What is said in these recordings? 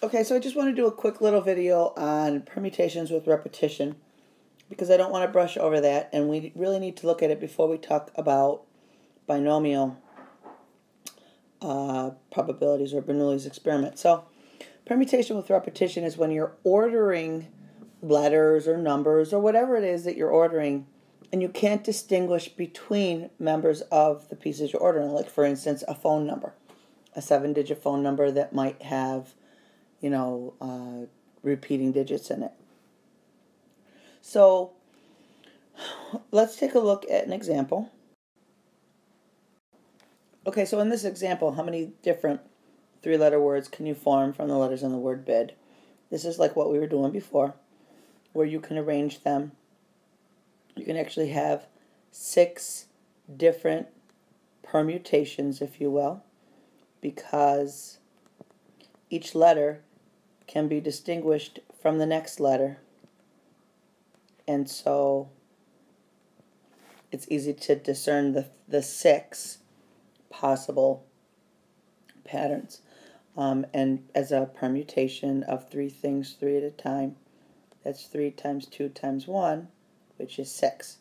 Okay, so I just want to do a quick little video on permutations with repetition because I don't want to brush over that, and we really need to look at it before we talk about binomial probabilities or Bernoulli's experiment. So permutation with repetition is when you're ordering letters or numbers or whatever it is that you're ordering, and you can't distinguish between members of the pieces you're ordering. Like, for instance, a phone number, a 7-digit phone number that might have, repeating digits in it. So let's take a look at an example. Okay, so in this example, how many different 3-letter words can you form from the letters in the word bid? This is like what we were doing before, where you can arrange them. You can actually have 6 different permutations, if you will, because each letter can be distinguished from the next letter. And so it's easy to discern the 6 possible patterns. And as a permutation of 3 things, 3 at a time, that's 3 times 2 times 1, which is 6.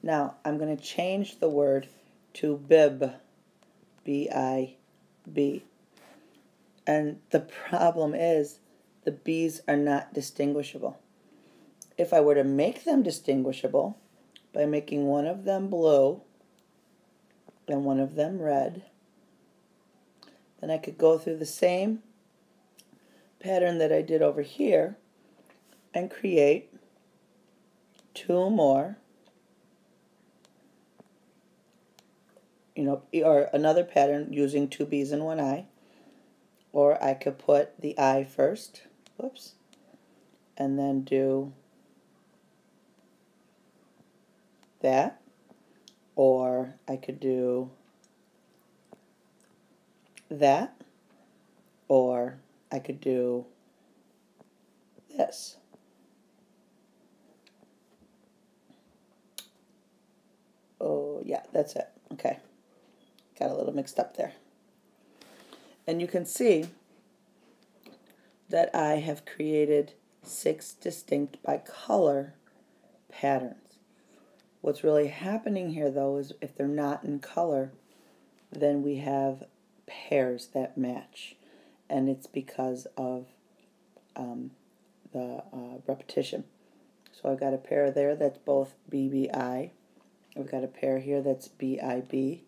Now, I'm going to change the word to bib, B-I-B. And the problem is the B's are not distinguishable. If I were to make them distinguishable by making one of them blue and one of them red, then I could go through the same pattern that I did over here and create 2 more, or another pattern using 2 B's and 1 I. Or I could put the I first, whoops, and then do that. Or I could do that. Or I could do this. Oh, yeah, that's it. Okay. Got a little mixed up there. And you can see that I have created 6 distinct by color patterns. What's really happening here, though, is if they're not in color, then we have pairs that match. And it's because of the repetition. So I've got a pair there that's both BBI. I've got a pair here that's BIB.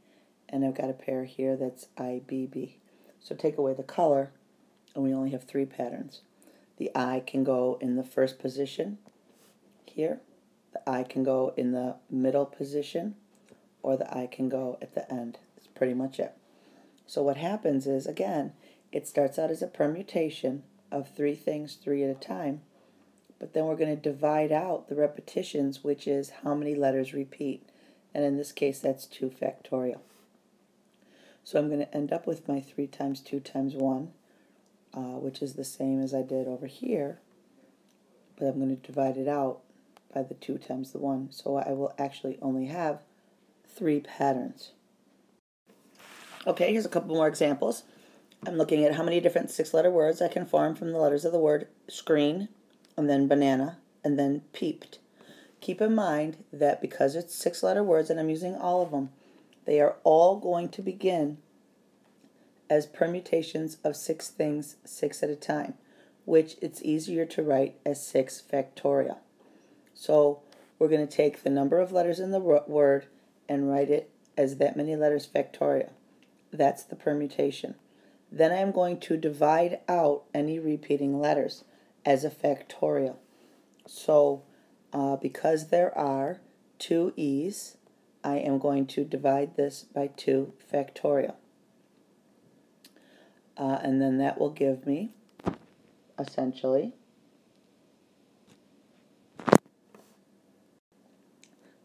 And I've got a pair here that's IBB. So take away the color, and we only have 3 patterns. The I can go in the first position here. The I can go in the middle position, or the I can go at the end. That's pretty much it. So what happens is, again, it starts out as a permutation of 3 things, 3 at a time, but then we're going to divide out the repetitions, which is how many letters repeat. And in this case, that's 2 factorial. So I'm going to end up with my 3 times 2 times 1, which is the same as I did over here, but I'm going to divide it out by the 2 times the 1. So I will actually only have 3 patterns. Okay, here's a couple more examples. I'm looking at how many different 6-letter words I can form from the letters of the word screen, and then banana, and then peeped. Keep in mind that because it's 6-letter words and I'm using all of them, they are all going to begin as permutations of 6 things, 6 at a time, which it's easier to write as 6 factorial. So we're going to take the number of letters in the word and write it as that many letters factorial. That's the permutation. Then I'm going to divide out any repeating letters as a factorial. So because there are 2 E's, I am going to divide this by 2 factorial. And then that will give me, essentially,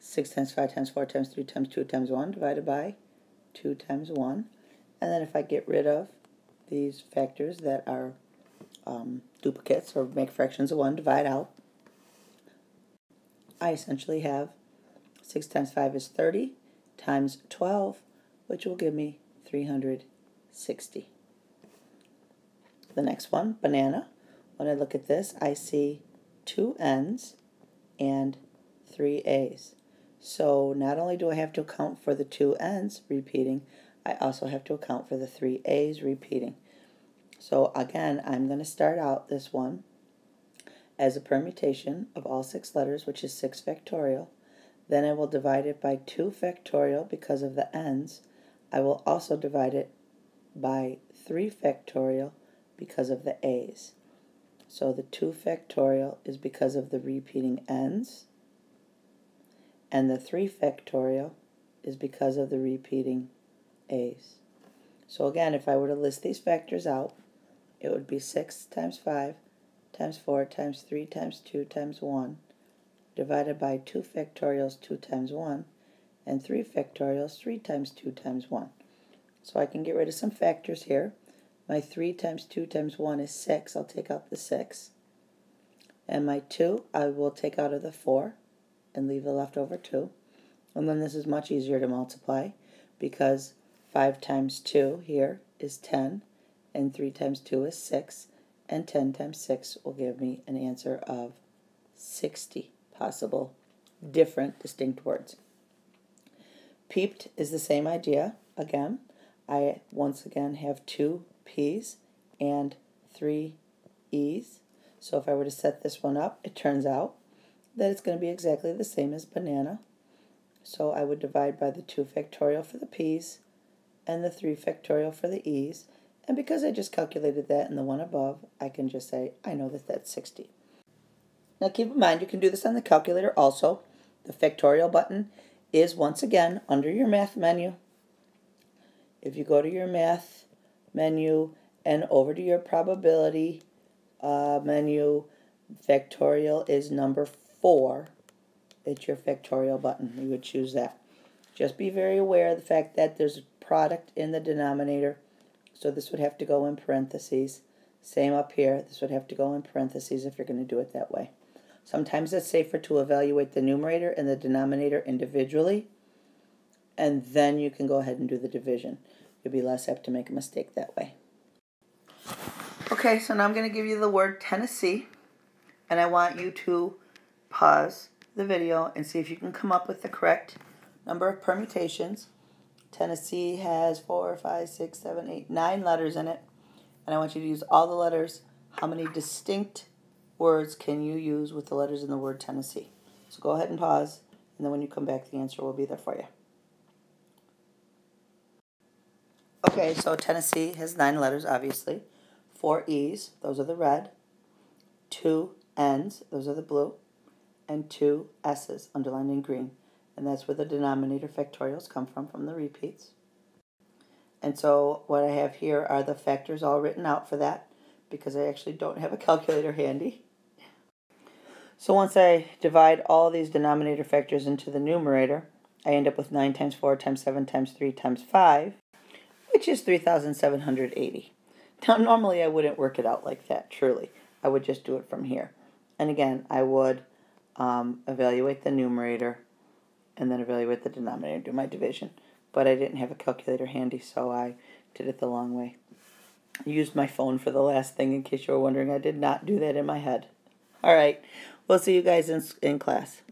6 times 5 times 4 times 3 times 2 times 1 divided by 2 times 1. And then if I get rid of these factors that are duplicates or make fractions of 1, divide out, I essentially have 6 times 5 is 30 times 12, which will give me 360. The next one, banana. When I look at this, I see 2 N's and 3 A's. So not only do I have to account for the 2 N's repeating, I also have to account for the 3 A's repeating. So again, I'm going to start out this one as a permutation of all 6 letters, which is 6 factorial. Then I will divide it by 2 factorial because of the N's. I will also divide it by 3 factorial because of the A's. So the 2 factorial is because of the repeating N's, and the 3 factorial is because of the repeating A's. So again, if I were to list these factors out, it would be 6 times 5 times 4 times 3 times 2 times 1 divided by 2 factorials 2 times 1 and 3 factorials 3 times 2 times 1. So I can get rid of some factors here. My 3 times 2 times 1 is 6. I'll take out the 6. And my 2 I will take out of the 4 and leave the leftover 2. And then this is much easier to multiply because 5 times 2 here is 10, and 3 times 2 is 6, and 10 times 6 will give me an answer of 60 possible different distinct words. Peeped is the same idea. Again, I once again have 2 P's and 3 E's. So if I were to set this one up, it turns out that it's going to be exactly the same as banana. So I would divide by the 2 factorial for the P's and the 3 factorial for the E's. And because I just calculated that in the one above, I can just say, I know that that's 60. Now keep in mind, you can do this on the calculator also. The factorial button is once again under your math menu. If you go to your math menu and over to your probability menu, factorial is number 4. It's your factorial button. You would choose that. Just be very aware of the fact that there's a product in the denominator, so this would have to go in parentheses. Same up here. This would have to go in parentheses if you're going to do it that way. Sometimes it's safer to evaluate the numerator and the denominator individually, and then you can go ahead and do the division. You'll be less apt to make a mistake that way. Okay, so now I'm going to give you the word Tennessee, and I want you to pause the video and see if you can come up with the correct number of permutations. Tennessee has 4, 5, 6, 7, 8, 9 letters in it, and I want you to use all the letters. How many distinct words can you use with the letters in the word Tennessee? So go ahead and pause, and then when you come back, the answer will be there for you. Okay, so Tennessee has 9 letters, obviously. 4 E's, those are the red. 2 N's, those are the blue. And 2 S's, underlined in green. And that's where the denominator factorials come from the repeats. And so what I have here are the factors all written out for that, because I actually don't have a calculator handy. So once I divide all these denominator factors into the numerator, I end up with 9 times 4 times 7 times 3 times 5, which is 3,780. Now, normally I wouldn't work it out like that, truly. I would just do it from here. And again, I would evaluate the numerator and then evaluate the denominator, do my division. But I didn't have a calculator handy, so I did it the long way. I used my phone for the last thing, in case you were wondering. I did not do that in my head. All right, we'll see you guys in class.